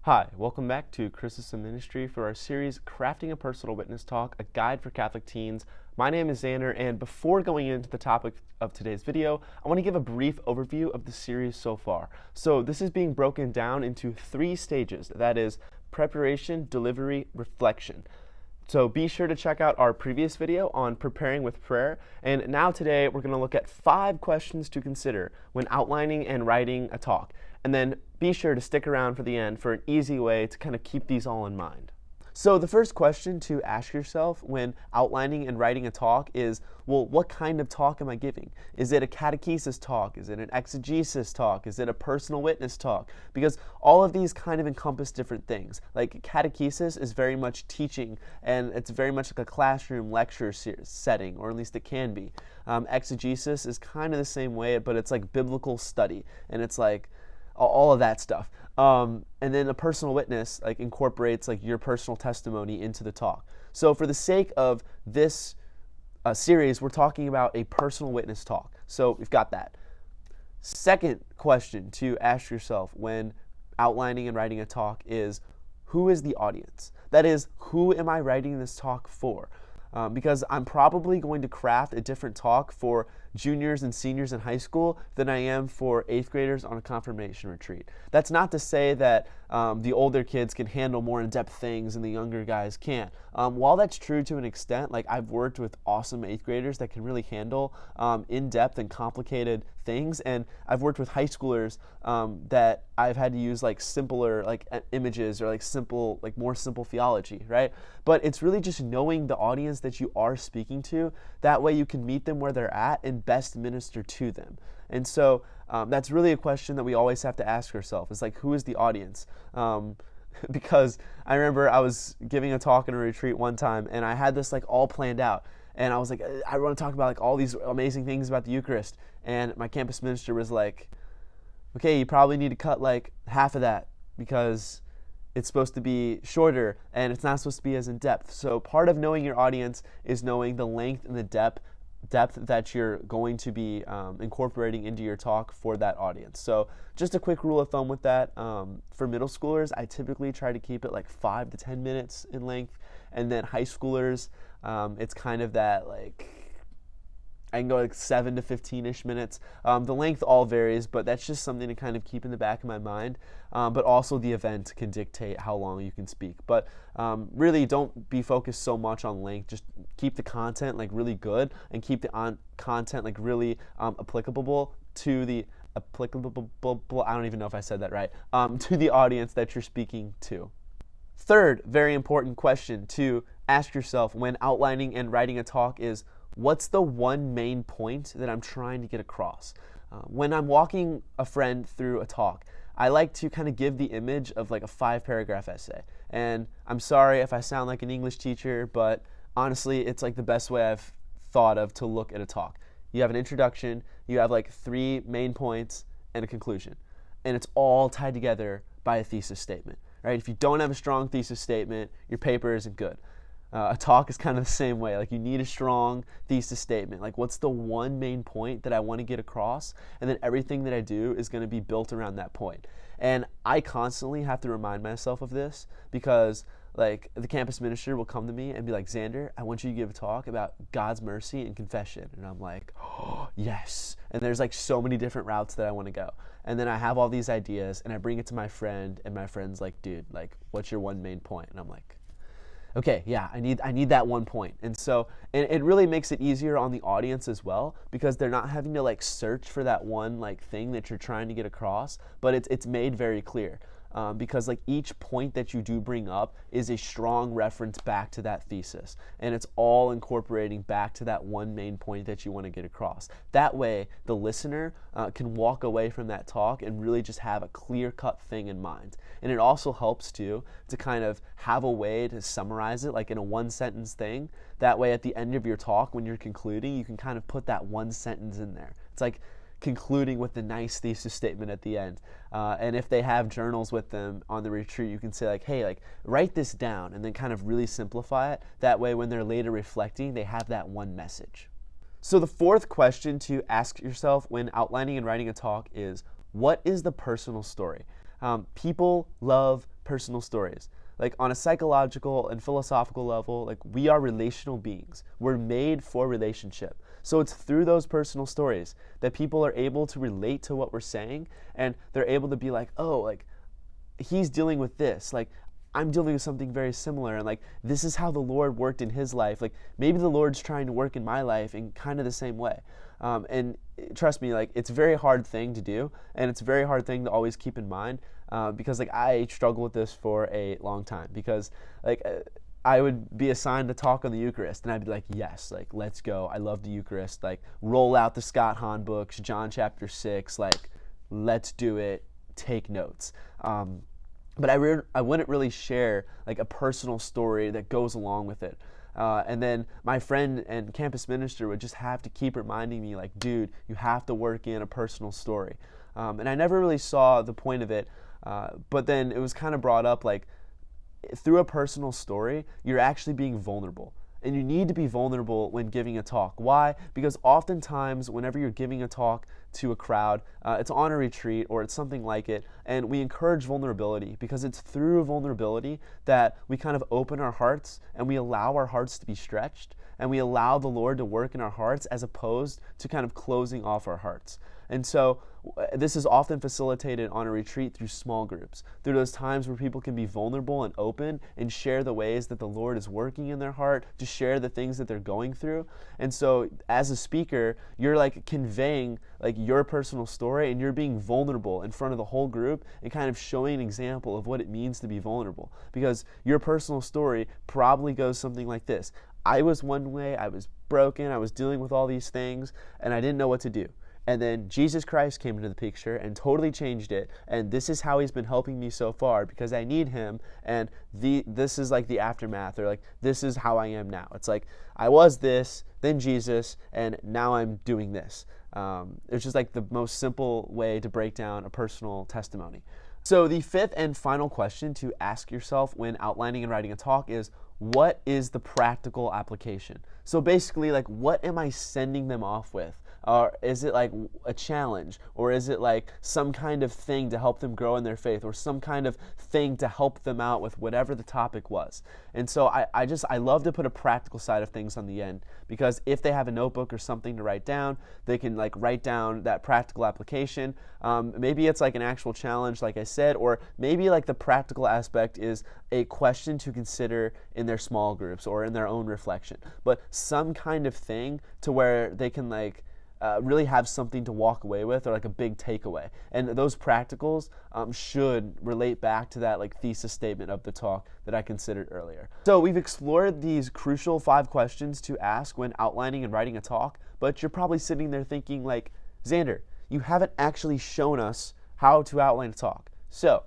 Hi, welcome back to Christmas and Ministry for our series, Crafting a Personal Witness Talk, a guide for Catholic teens. My name is Xander, and before going into the topic of today's video, I want to give a brief overview of the series so far. So this is being broken down into 3 stages, that is, preparation, delivery, reflection. So be sure to check out our previous video on preparing with prayer, and now today we're going to look at 5 questions to consider when outlining and writing a talk. And then be sure to stick around for the end for an easy way to kind of keep these all in mind. So the first question to ask yourself when outlining and writing a talk is, well, what kind of talk am I giving? Is it a catechesis talk? Is it an exegesis talk? Is it a personal witness talk? Because all of these kind of encompass different things. Like catechesis is very much teaching, and it's very much like a classroom lecture setting, or at least it can be. Exegesis is kind of the same way, but it's like biblical study, and it's like all of that stuff. And then a personal witness like incorporates like your personal testimony into the talk. So for the sake of this series, we're talking about a personal witness talk. So we've got that. Second question to ask yourself when outlining and writing a talk is, who is the audience? That is, who am I writing this talk for? Because I'm probably going to craft a different talk for juniors and seniors in high school than I am for 8th graders on a confirmation retreat. That's not to say that the older kids can handle more in-depth things and the younger guys can't. While that's true to an extent, like I've worked with awesome 8th graders that can really handle in-depth and complicated things, and I've worked with high schoolers that I've had to use like simpler like images or like simple, like more simple theology, right? But it's really just knowing the audience that you are speaking to. That way you can meet them where they're at and best minister to them. And so that's really a question that we always have to ask ourselves, is like, who is the audience? Because I remember I was giving a talk in a retreat one time, and I had this like all planned out. And I was like, I want to talk about like all these amazing things about the Eucharist. And my campus minister was like, okay, you probably need to cut like half of that because it's supposed to be shorter and it's not supposed to be as in depth. So part of knowing your audience is knowing the length and the depth that you're going to be incorporating into your talk for that audience. So just a quick rule of thumb with that, for middle schoolers, I typically try to keep it like 5 to 10 minutes in length. And then high schoolers, it's kind of that like, I can go like 7 to 15-ish minutes. The length all varies, but that's just something to kind of keep in the back of my mind. But also the event can dictate how long you can speak. But really don't be focused so much on length. Just keep the content like really good and keep the content like really applicable to the I don't even know if I said that right, to the audience that you're speaking to. Third very important question to ask yourself when outlining and writing a talk is, what's the one main point that I'm trying to get across? When I'm walking a friend through a talk, I like to kind of give the image of like a 5-paragraph essay. And I'm sorry if I sound like an English teacher, but honestly, it's like the best way I've thought of to look at a talk. You have an introduction, you have like 3 main points, and a conclusion. And it's all tied together by a thesis statement, right? If you don't have a strong thesis statement, your paper isn't good. A talk is kind of the same way. Like you need a strong thesis statement. Like what's the one main point that I want to get across? And then everything that I do is going to be built around that point. And I constantly have to remind myself of this because like the campus minister will come to me and be like, Xander, I want you to give a talk about God's mercy and confession. And I'm like, oh, yes. And there's like so many different routes that I want to go. And then I have all these ideas and I bring it to my friend, and my friend's like, dude, like what's your one main point? And I'm like, okay, yeah, I need that one point. And so it really makes it easier on the audience as well, because they're not having to like search for that one like thing that you're trying to get across, but it's made very clear. Because like each point that you do bring up is a strong reference back to that thesis, and it's all incorporating back to that one main point that you want to get across. That way the listener can walk away from that talk and really just have a clear-cut thing in mind. And it also helps too to kind of have a way to summarize it like in a 1-sentence thing. That way at the end of your talk, when you're concluding, you can kind of put that one sentence in there. It's like concluding with the nice thesis statement at the end. And if they have journals with them on the retreat, you can say like, hey, like write this down, and then kind of really simplify it. That way when they're later reflecting, they have that one message. So the 4th question to ask yourself when outlining and writing a talk is, what is the personal story? People love personal stories. Like on a psychological and philosophical level, like we are relational beings. We're made for relationship. So it's through those personal stories that people are able to relate to what we're saying, and they're able to be like, oh, like he's dealing with this. Like I'm dealing with something very similar, and like this is how the Lord worked in his life. Like maybe the Lord's trying to work in my life in kind of the same way. And trust me, like it's a very hard thing to do, and it's a very hard thing to always keep in mind, because like I struggled with this for a long time, because like I would be assigned to talk on the Eucharist, and I'd be like, yes, like let's go. I love the Eucharist. Like roll out the Scott Hahn books, John chapter 6. Like let's do it. Take notes. But I wouldn't really share like a personal story that goes along with it. And then my friend and campus minister would just have to keep reminding me, like, dude, you have to work in a personal story. And I never really saw the point of it. But then it was kind of brought up, like, through a personal story, you're actually being vulnerable. And you need to be vulnerable when giving a talk. Why? Because oftentimes, whenever you're giving a talk to a crowd, it's on a retreat or it's something like it, and we encourage vulnerability, because it's through vulnerability that we kind of open our hearts and we allow our hearts to be stretched, and we allow the Lord to work in our hearts, as opposed to kind of closing off our hearts. And so this is often facilitated on a retreat through small groups, through those times where people can be vulnerable and open and share the ways that the Lord is working in their heart, to share the things that they're going through. And so as a speaker, you're like conveying like your personal story, and you're being vulnerable in front of the whole group and kind of showing an example of what it means to be vulnerable. Because your personal story probably goes something like this. I was one way, I was broken, I was dealing with all these things, and I didn't know what to do. And then Jesus Christ came into the picture and totally changed it. And this is how he's been helping me so far, because I need him. And this is like the aftermath, or like this is how I am now. It's like I was this, then Jesus, and now I'm doing this. It's just like the most simple way to break down a personal testimony. So the fifth and final question to ask yourself when outlining and writing a talk is, what is the practical application? So basically, like, what am I sending them off with? Or is it like a challenge? Or is it like some kind of thing to help them grow in their faith? Or some kind of thing to help them out with whatever the topic was? And so I love to put a practical side of things on the end, because if they have a notebook or something to write down, they can like write down that practical application. Maybe it's like an actual challenge, like I said, or maybe like the practical aspect is a question to consider in their small groups or in their own reflection. But some kind of thing to where they can like really have something to walk away with, or like a big takeaway. And those practicals should relate back to that like thesis statement of the talk that I considered earlier. So we've explored these crucial 5 questions to ask when outlining and writing a talk, but you're probably sitting there thinking like, Xander, you haven't actually shown us how to outline a talk. So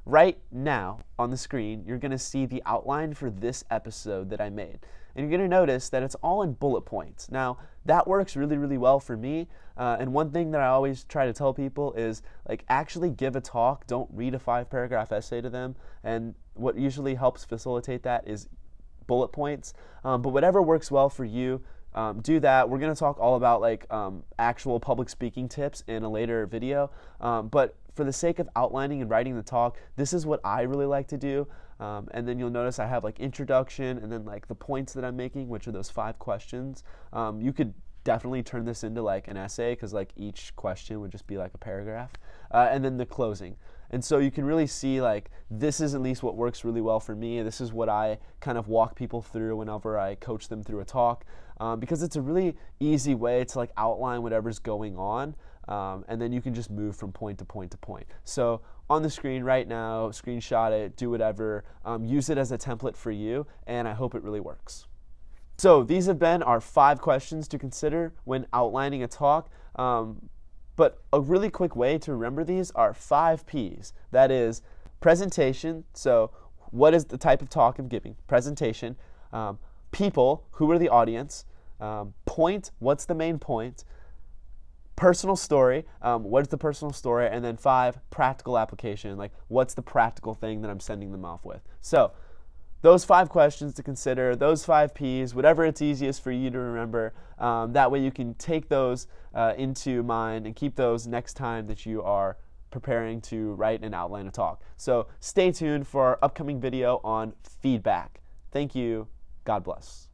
right now on the screen, you're going to see the outline for this episode that I made. And you're going to notice that it's all in bullet points. Now, that works really, really well for me. And one thing that I always try to tell people is, like, actually give a talk. Don't read a 5-paragraph essay to them. And what usually helps facilitate that is bullet points. But whatever works well for you, do that. We're going to talk all about like actual public speaking tips in a later video. But for the sake of outlining and writing the talk, this is what I really like to do. And then you'll notice I have like introduction and then like the points that I'm making, which are those 5 questions. You could definitely turn this into like an essay, because like each question would just be like a paragraph. And then the closing. And so you can really see like this is at least what works really well for me. This is what I kind of walk people through whenever I coach them through a talk, because it's a really easy way to like outline whatever's going on. And then you can just move from point to point to point. So on the screen right now, screenshot it, do whatever, use it as a template for you, and I hope it really works. So these have been our 5 questions to consider when outlining a talk. But a really quick way to remember these are 5 P's. That is presentation. So what is the type of talk I'm giving? Presentation. People, who are the audience? Point, what's the main point? Personal story, what is the personal story? And then 5, practical application, like what's the practical thing that I'm sending them off with? So those 5 questions to consider, those 5 P's, whatever it's easiest for you to remember. That way you can take those into mind and keep those next time that you are preparing to write and outline a talk. So stay tuned for our upcoming video on feedback. Thank you. God bless.